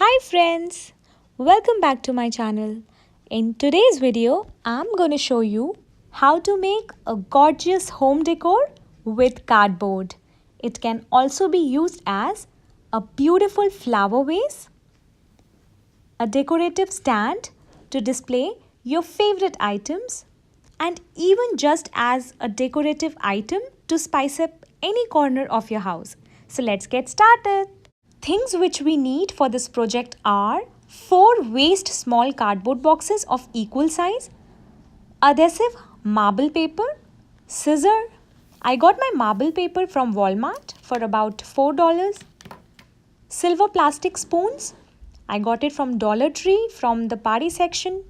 Hi friends, welcome back to my channel. In today's video, I'm going to show you how to make a gorgeous home decor with cardboard. It can also be used as a beautiful flower vase, a decorative stand to display your favorite items, and even just as a decorative item to spice up any corner of your house. So let's get started. Things which we need for this project are 4 waste small cardboard boxes of equal size, adhesive marble paper, scissor. I got my marble paper from Walmart for about $4. Silver plastic spoons. I got it from Dollar Tree from the party section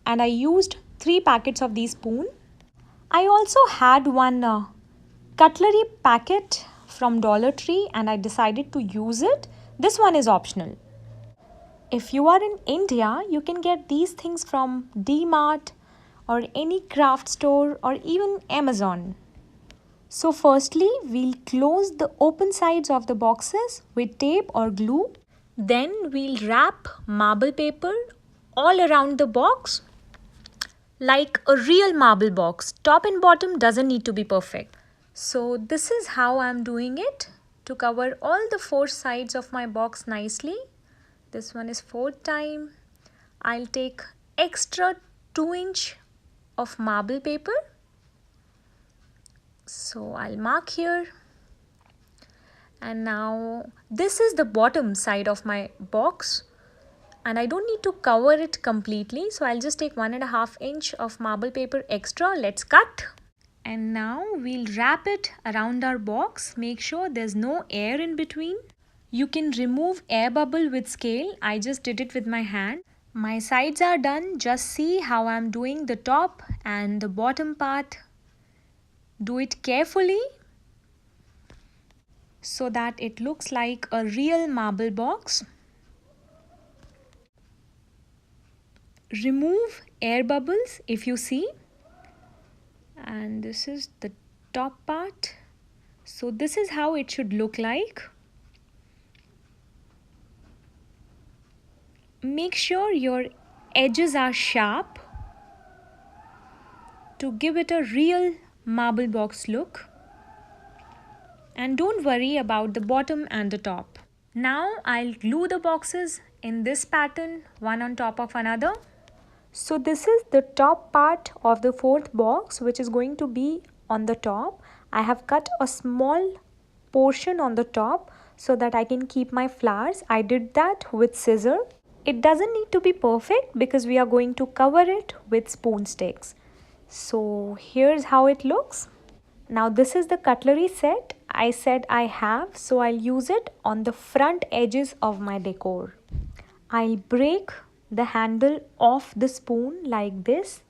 and I used 3 packets of these spoons. I also had one cutlery packet from Dollar Tree and I decided to use it. This one is optional. If you are in India, you can get these things from D-Mart or any craft store or even Amazon. So firstly, we'll close the open sides of the boxes with tape or glue. Then we'll wrap marble paper all around the box like a real marble box. Top and bottom doesn't need to be perfect. So this is how I'm doing it to cover all the 4 sides of my box nicely. This one is 4th time. I'll take extra 2-inch of marble paper. So I'll mark here. And now this is the bottom side of my box. And I don't need to cover it completely. So I'll just take 1.5 inch of marble paper extra. Let's cut. And now we'll wrap it around our box. Make sure there's no air in between. You can remove air bubble with scale. I just did it with my hand. My sides are done. Just see how I'm doing the top and the bottom part. Do it carefully so that it looks like a real marble box. Remove air bubbles if you see. And this is the top part. So this is how it should look like. Make sure your edges are sharp to give it a real marble box look. And don't worry about the bottom and the top. Now I'll glue the boxes in this pattern, one on top of another. So this is the top part of the 4th box, which is going to be on the top. I have cut a small portion on the top so that I can keep my flowers. I did that with scissors. It doesn't need to be perfect because we are going to cover it with spoon sticks. So here's how it looks. Now this is the cutlery set I said I have, so I'll use it on the front edges of my decor. I'll break the handle off the spoon like this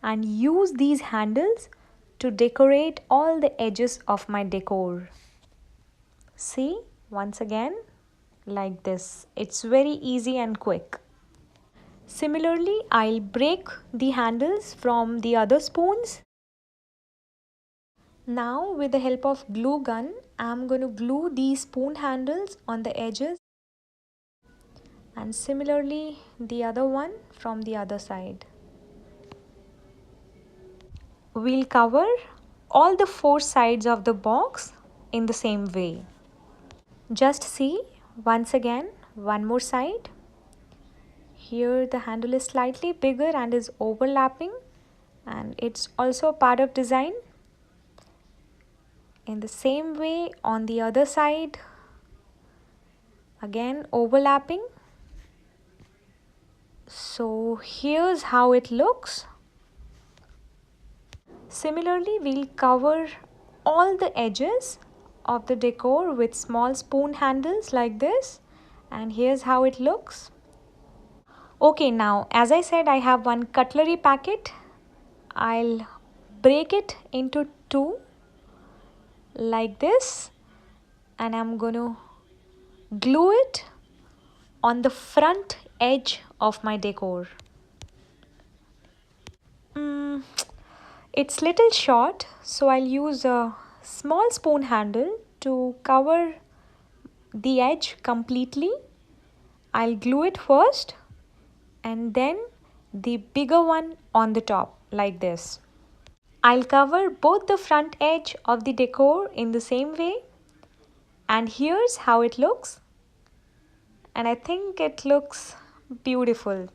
and use these handles to decorate all the edges of my decor. See, once again, like this. It's very easy and quick. Similarly, I'll break the handles from the other spoons. Now with the help of glue gun, I'm going to glue these spoon handles on the edges. And similarly the other one from the other side. We'll cover all the 4 sides of the box in the same way. Just see once again, one more side. Here the handle is slightly bigger and is overlapping, and it's also a part of design. In the same way on the other side, again overlapping. So here's how it looks. Similarly, we'll cover all the edges of the decor with small spoon handles like this, and here's how it looks. Okay, now as I said, I have one cutlery packet. I'll break it into 2 like this, and I'm going to glue it on the front edge of my decor. It's little short, so I'll use a small spoon handle to cover the edge completely, I'll glue it first and then the bigger one on the top like this. I'll cover both the front edge of the decor in the same way, and here's how it looks, and I think it looks beautiful.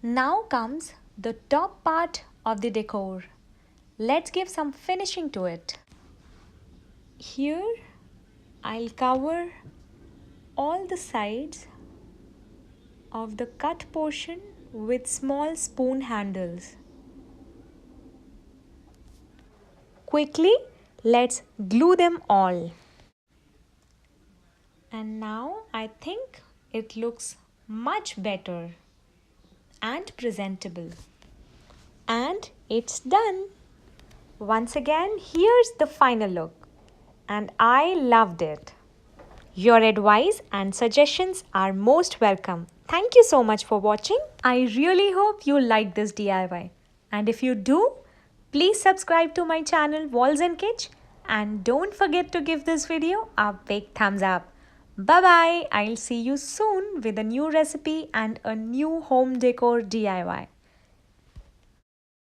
Now comes the top part of the decor. Let's give some finishing to it. Here I'll cover all the sides of the cut portion with small spoon handles. Quickly, let's glue them all. And now I think it looks much better and presentable. And it's done. Once again, here's the final look. And I loved it. Your advice and suggestions are most welcome. Thank you so much for watching. I really hope you like this DIY. And if you do, please subscribe to my channel Walls and Kitchen, and don't forget to give this video a big thumbs up. Bye bye. I'll see you soon with a new recipe and a new home decor DIY.